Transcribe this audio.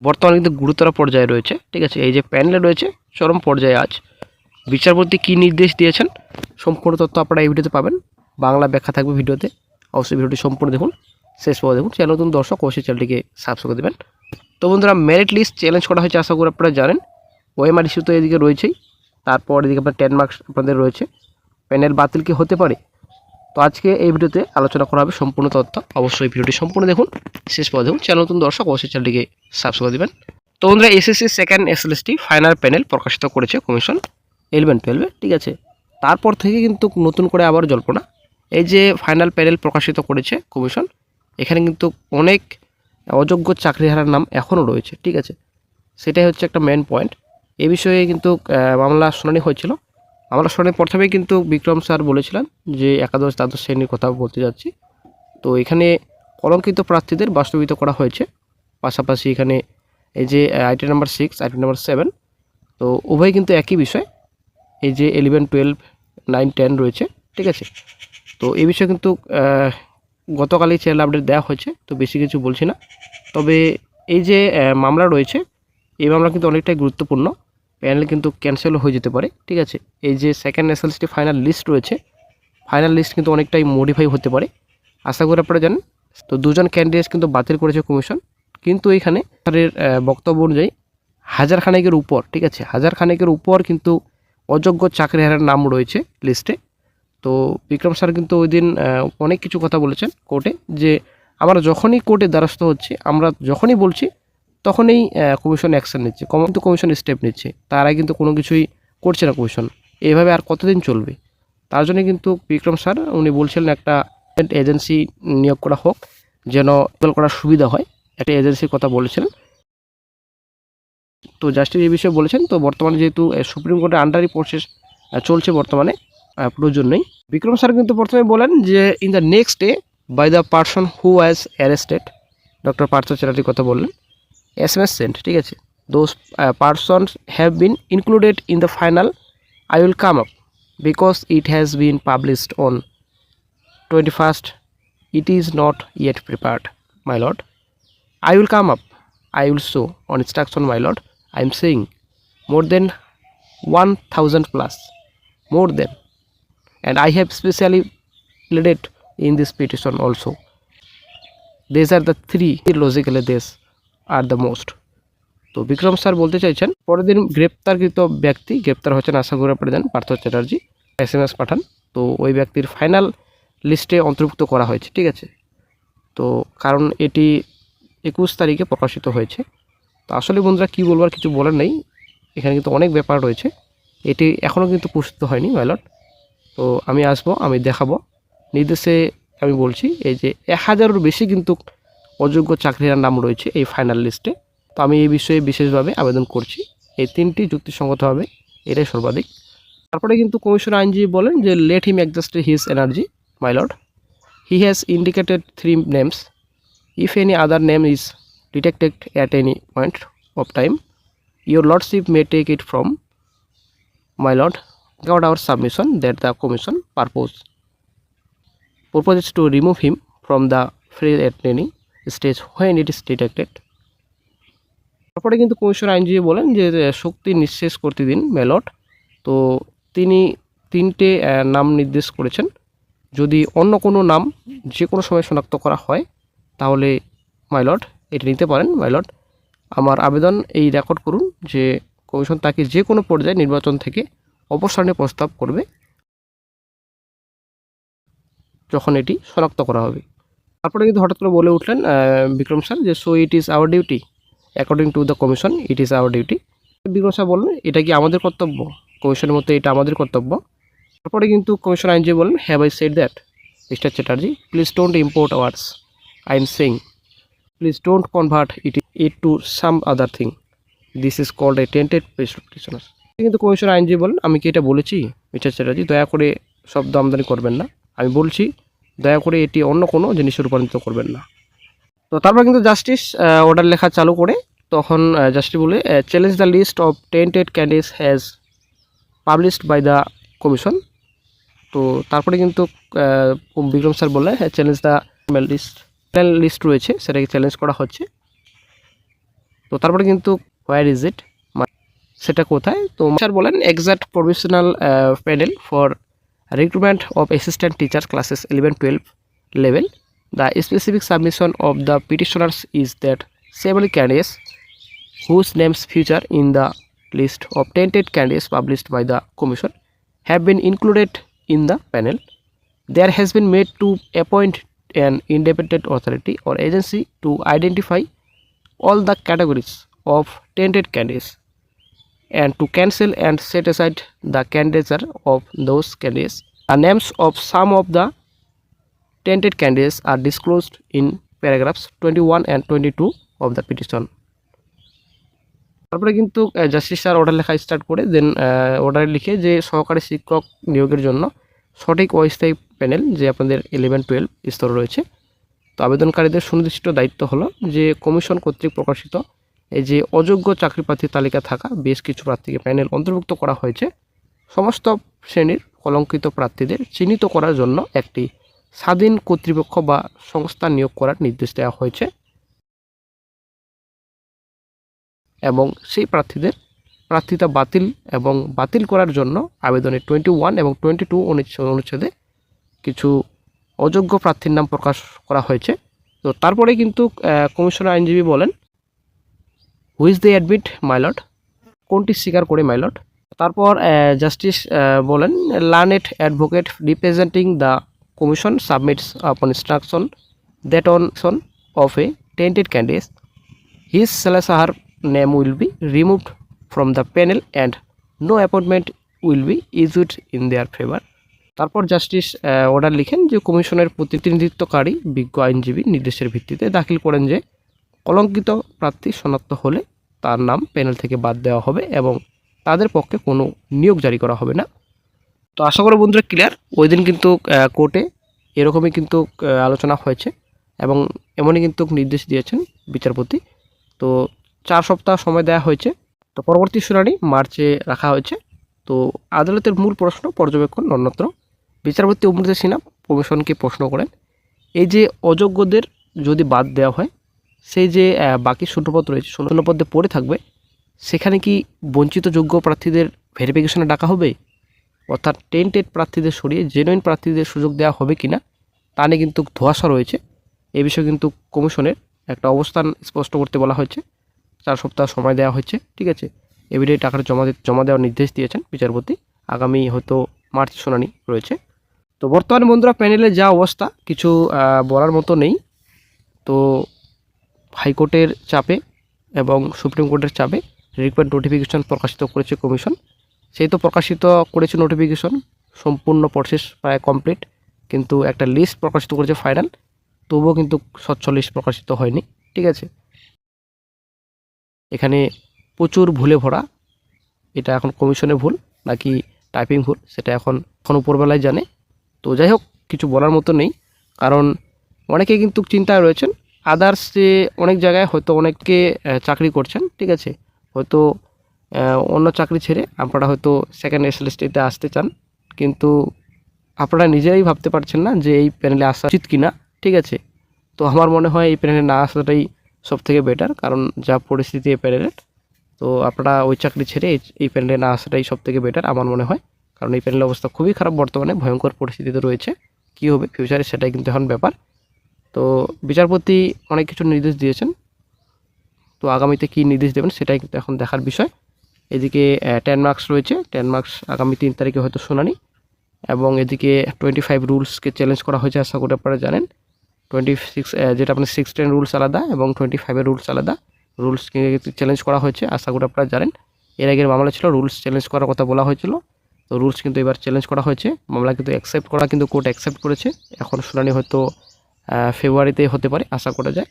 বর্তমানে কিন্তু গুরুতর পর্যায়ে রয়েছে, ঠিক আছে। এই যে প্যানেলে রয়েছে চরম পর্যায়ে আজ। বিচারপতি কী নির্দেশ দিয়েছেন সম্পূর্ণ তথ্য আপনারা এই ভিডিওতে পাবেন, বাংলা ব্যাখ্যা থাকবে ভিডিওতে। অবশ্যই ভিডিওটি সম্পূর্ণ দেখুন, শেষ পর্যন্ত দেখুন। চ্যানেল নতুন দর্শক অবশ্যই চ্যানেলটিকে সাবস্ক্রাইব করে দেবেন। তো বন্ধুরা, মেরিট লিস্ট চ্যালেঞ্জ করা হয়েছে, আশা করি আপনারা জানেন। ওএমআর ইস্যু তো এদিকে রয়েছেই, তারপর এদিকে আপনার 10 মার্কস আপনাদের রয়েছে। প্যানেল বাতিল কি হতে পারে? তো আজকে এই ভিডিওতে আলোচনা করা হবে সম্পূর্ণ তথ্য। অবশ্যই ভিডিওটি সম্পূর্ণ দেখুন, শেষ পর্যন্ত দেখুন। চ্যানেল নতুন দর্শক অবশ্যই চ্যানেলটিকে সাবস্ক্রাইব করে দেবেন। তো বন্ধুরা, SSC second SLST final panel প্রকাশিত করেছে কমিশন 11-12, ঠিক আছে। তারপর থেকে কিন্তু নতুন করে আবার জল্পনা। এই যে ফাইনাল প্যানেল প্রকাশিত করেছে কমিশন, এখানে কিন্তু অনেক অযোগ্য চাকরিহারার নাম এখনও রয়েছে, ঠিক আছে। সেটাই হচ্ছে একটা মেন পয়েন্ট। এ বিষয়ে কিন্তু মামলা শুনানি হয়েছিল। মামলা শুনানি প্রথমেই কিন্তু বিক্রম স্যার বলেছিলেন যে একাদশ দ্বাদশ শ্রেণীর কথা বলতে যাচ্ছি। তো এখানে কলঙ্কিত প্রার্থীদের বাস্তবিত করা হয়েছে। পাশাপাশি এখানে এই যে আইটেম নাম্বার 6, আইটেম নাম্বার 7, তো উভয় কিন্তু একই বিষয়। এই যে 11, 12, 9, 10 রয়েছে, ঠিক আছে। তো এই বিষয়ে কিন্তু গতকালই চ্যানেল আপডেট দেওয়া হয়েছে, তো বেশি কিছু বলছি না। তবে এই যে মামলা রয়েছে, এই মামলা কিন্তু অনেকটাই গুরুত্বপূর্ণ। প্যানেল কিন্তু ক্যান্সেলও হয়ে যেতে পারে, ঠিক আছে। এই যে সেকেন্ড এসএলএসটি ফাইনাল লিস্ট রয়েছে, ফাইনাল লিস্ট কিন্তু অনেকটাই মডিফাই হতে পারে, আশা করি আপনারা জানেন। তো দুজন ক্যান্ডিডেট কিন্তু বাতিল করেছে কমিশন, কিন্তু এখানে তাদের বক্তব্য অনুযায়ী হাজার খানেকের উপর, ঠিক আছে, হাজার খানেকের উপর কিন্তু অযোগ্য চাকরিহারার নাম রয়েছে লিস্টে। তো বিক্রম স্যার কিন্তু ওই দিন অনেক কিছু কথা বলেছেন কোর্টে, যে আমরা যখনই কোর্টে দ্বারস্থ হচ্ছি, আমরা যখনই বলছি তখনই কমিশন অ্যাকশন নিচ্ছে, কিন্তু কমিশন স্টেপ নিচ্ছে। তার আগে কিন্তু কোনো কিছুই করছে না কমিশন। এইভাবে আর কতদিন চলবে? তার জন্য কিন্তু বিক্রম স্যার উনি বলছিলেন একটা এজেন্সি নিয়োগ করা হোক, যেন করার সুবিধা হয়। একটা এজেন্সির কথা বলেছিলেন। তো জাস্টিস এই বিষয়ে বলেছেন। তো বর্তমানে যেহেতু সুপ্রিম কোর্টের আন্ডারই প্রসেস চলছে বর্তমানে, প্রয়োজন নেই। বিক্রম স্যার কিন্তু প্রথমে বলেন যে in the next day by the person who was arrested, doctor Partha চ্যাটার্জির কথা বললেন, SMS সেন্ট, ঠিক আছে, those persons have been included in the final, I will come up because it has been published on 21st, it is not yet prepared, my lord. I will come up, I will show on instruction, my lord. I am saying more than 1000 plus, more than, and I have specially pleaded in this petition also. These are the three, logically these are the most. তো Vikram sir বলতে চাইছেন পরের দিন গ্রেপ্তারকৃত ব্যক্তি গ্রেপ্তার হচ্ছেন, আশা করি আপনারা জানেন, পার্থ চ্যাটার্জি SMS পাঠান। তো ওই ব্যক্তির ফাইনাল লিস্টে অন্তর্ভুক্ত করা হয়েছে, ঠিক আছে। তো কারণ এটি 21 তারিখে প্রকাশিত হয়েছে। তো আসলে বন্ধুরা কী বলবার কিছু বলার নেই, এখানে কিন্তু অনেক ব্যাপার রয়েছে। এটি এখনও কিন্তু প্রস্তুত হয়নি, মাইলট। তো আমি আসবো, আমি দেখাবো নির্দেশে। আমি বলছি এই যে 1000-এর বেশি কিন্তু অযোগ্য চাকরির নাম রয়েছে এই ফাইনাল লিস্টে। তো আমি এই বিষয়ে বিশেষভাবে আবেদন করছি, এই তিনটি যুক্তিসঙ্গতভাবে এটাই সর্বাধিক। তারপরে কিন্তু কমিশন আইনজীবী বলেন যে let him adjust his energy, my lord. He has indicated 3 names, if any other name is detected at any point of time, your lordship may take it from, my lord, got our submission that the commission proposes to remove him from the free at any stage when it is detected. তারপরে কিন্তু commission আইনজীবী বলেন যে শক্তি নিঃশেষ করতে দিন, মেলট। তো তিনি 3টে নাম নির্দেশ করেছেন। যদি অন্য কোনো নাম যে কোনো সময় শনাক্ত করা হয় তাহলে মাইলট এটা নিতে পারেন। মাইলট, আমার আবেদন এই রেকর্ড করুন যে কমিশন তাকে যে কোনো পর্যায়ে নির্বাচন থেকে অপসারণের প্রস্তাব করবে যখন এটি শনাক্ত করা হবে। তারপরে কিন্তু হঠাৎ করে বলে উঠলেন বিক্রম স্যার যে so it is our duty according to the commission, it is our duty. Vikram sir বললেন এটা কি আমাদের কর্তব্য? কমিশনের মধ্যে এটা আমাদের কর্তব্য। তারপরে কিন্তু কমিশন আইনজীবী বললেন have I said that mister Chatterjee, please don't import words, I am saying, please don't convert it to some other thing, this is called a tainted প্রেসক্রিপশনার। কিন্তু কমিশন আইনজীবী বলেন আমি কি এটা বলেছি মিস্টার চ্যাটার্জি, দয়া করে শব্দ আমদানি করবেন না। আমি বলছি দয়া করে এটি অন্য কোনো জিনিসে রূপান্তরিত করবেন না। তো তারপর কিন্তু জাস্টিস অর্ডার লেখা চালু করে তখন জাস্টিস বলে challenge the list of tainted candidates has published by the commission. তো তারপরে কিন্তু বিক্রম স্যার বললেন হ্যাঁ চ্যালেঞ্জ দ্য লিস্ট রয়েছে সেটাকে চ্যালেঞ্জ করা হচ্ছে। তো তারপরে কিন্তু হোয়ার ইজ ইট, সেটা কোথায়। তো স্যার বলেন exact professional panel for recruitment of assistant teacher classes 11-12 level. The specific submission of the petitioners is that several candidates whose names feature in the list of tainted candidates published by the commission have been included in the panel. There has been made to appoint an independent authority or agency to identify all the categories of tainted candidates and to cancel and set aside the candidature of those candidates. The names of some of the tainted candidates are disclosed in paragraphs 21 and 22 of the petition. তারপরে কিন্তু justice sir order লেখা start করে দেন অর্ডারে লিখে যে সহকারী শিক্ষক নিয়োগের জন্য সঠিক অস্থায়ী প্যানেল যে আপনাদের 11-12 স্তর রয়েছে। তো আবেদনকারীদের সুনির্দিষ্ট দায়িত্ব হলো যে কমিশন কর্তৃক প্রকাশিত এই যে অযোগ্য চাকরি প্রার্থীর তালিকা থাকা বেশ কিছু প্রার্থীকে প্যানেল অন্তর্ভুক্ত করা হয়েছে। সমস্ত শ্রেণীর কলঙ্কিত প্রার্থীদের চিহ্নিত করার জন্য একটি স্বাধীন কর্তৃপক্ষ বা সংস্থা নিয়োগ করার নির্দেশ দেওয়া হয়েছে এবং সেই প্রার্থীদের প্রার্থিতা বাতিল করার জন্য আবেদনে 21 এবং 22 অনুচ্ছেদে কিছু অযোগ্য প্রার্থীর নাম প্রকাশ করা হয়েছে। তো তারপরে কিন্তু কমিশনার আইনজীবী বলেন হুইচ দে অ্যাডমিট মাইলট, কোনটি স্বীকার করে মাইলট। তারপর জাস্টিস বলেন learned advocate representing the commission submits upon instruction that on of a tainted candidate his/her name will be removed from the panel and no appointment will be issued in their favor. তারপর justice order লিখেন যে কমিশনের প্রতিনিধিত্বকারী বিজ্ঞ আইনজীবী নির্দেশের ভিত্তিতে দাখিল করেন যে কলঙ্কিত প্রার্থী শনাক্ত হলে তার নাম প্যানেল থেকে বাদ দেওয়া হবে এবং তাদের পক্ষে কোনো নিয়োগ জারি করা হবে না। তো আশা করি বন্ধুরা ক্লিয়ার। ওই দিন কিন্তু কোর্টে এরকমই কিন্তু আলোচনা হয়েছে এবং এমনই কিন্তু নির্দেশ দিয়েছেন বিচারপতি। তো 4 সপ্তাহ সময় দেওয়া হয়েছে। তো পরবর্তী শুনানি মার্চে রাখা হয়েছে। তো আদালতের মূল প্রশ্ন পর্যবেক্ষণ অন্যত্র বিচারপতি অমৃতা সিনহা কমিশনকে প্রশ্ন করেন এই যে অযোগ্যদের যদি বাদ দেওয়া হয় সেই যে বাকি শূন্যপদ রয়েছে শূন্যপদে পড়ে থাকবে সেখানে কি বঞ্চিত যোগ্য প্রার্থীদের ভেরিফিকেশনে ডাকা হবে, অর্থাৎ টেন্টেড প্রার্থীদের সরিয়ে জেনুইন প্রার্থীদের সুযোগ দেওয়া হবে কিনা তা নিয়ে কিন্তু ধোঁয়াশা রয়েছে। এই বিষয়ে কিন্তু কমিশনের একটা অবস্থান স্পষ্ট করতে বলা হয়েছে। 4 সপ্তাহ সময় দেওয়া হয়েছে, ঠিক আছে। এভিডেন্ট আকারে জমা দেওয়ার নির্দেশ দিয়েছেন বিচারপতি। আগামী হয়তো মার্চ শুনানি রয়েছে। তো বর্তমানে বন্ধুরা প্যানেলের যা অবস্থা কিছু বলার মতো নেই। তো হাইকোর্টের চাপে এবং সুপ্রিম কোর্টের চাপে রিকোয়ার্ড নোটিফিকেশন প্রকাশিত করেছে কমিশন। সেই তো প্রকাশিত করেছে নোটিফিকেশন, সম্পূর্ণ প্রসেস প্রায় কমপ্লিট, কিন্তু একটা লিস্ট প্রকাশিত করেছে ফাইনাল, তবুও কিন্তু স্বচ্ছ লিস্ট প্রকাশিত হয়নি, ঠিক আছে। এখানে প্রচুর ভুলে ভরা। এটা এখন কমিশনের ভুল নাকি টাইপিং ভুল সেটা এখন উপরবেলায় জানে। তো যাই হোক কিছু বলার মতো নেই, কারণ অনেকে কিন্তু চিন্তায় রয়েছেন। আদার্স যে অনেক জায়গায় হয়তো অনেকে চাকরি করছেন, ঠিক আছে, হয়তো অন্য চাকরি ছেড়ে আপনারা হয়তো সেকেন্ড এসএলএসটিতে আসতে চান, কিন্তু আপনারা নিজেরাই ভাবতে পারছেন না যে এই প্যানেলে আসা উচিত কিনা, ঠিক আছে। তো আমার মনে হয় এই প্যানেলে না আসাটাই সবথেকে বেটার, কারণ যা পরিস্থিতি এই প্যানেলের। তো আপনারা ওই চাকরি ছেড়ে এই প্যানেলে না আসাটাই সবথেকে বেটার আমার মনে হয়, কারণ এই প্যানেলের অবস্থা খুবই খারাপ, বর্তমানে ভয়ঙ্কর পরিস্থিতিতে রয়েছে। কী হবে ফিউচারে সেটাই কিন্তু এখন ব্যাপার। তো বিচারপতি অনেক কিছু নির্দেশ দিয়েছেন, তো আগামীতে কী নির্দেশ দেবেন সেটাই কিন্তু এখন দেখার বিষয়। এদিকে 10 মার্কস রয়েছে, 10 মার্কস আগামী 3 তারিখে হয়তো শুনানি, এবং এদিকে 25 রুলসকে চ্যালেঞ্জ করা হয়েছে, আশা করি আপনারা জানেন। 26 যেটা আপনার 610 রুলস আলাদা এবং 25 রুলস আলাদা, রুলসকে চ্যালেঞ্জ করা হয়েছে, আশা করি আপনারা জানেন। এর আগের মামলা ছিল রুলস চ্যালেঞ্জ করার কথা বলা হয়েছিল, তো রুলস কিন্তু এবার চ্যালেঞ্জ করা হয়েছে। মামলা কিন্তু অ্যাকসেপ্ট করা, কিন্তু কোর্ট অ্যাকসেপ্ট করেছে। এখন শুনানি হয়তো ফেব্রুয়ারিতে হতে পারে আশা করা যায়।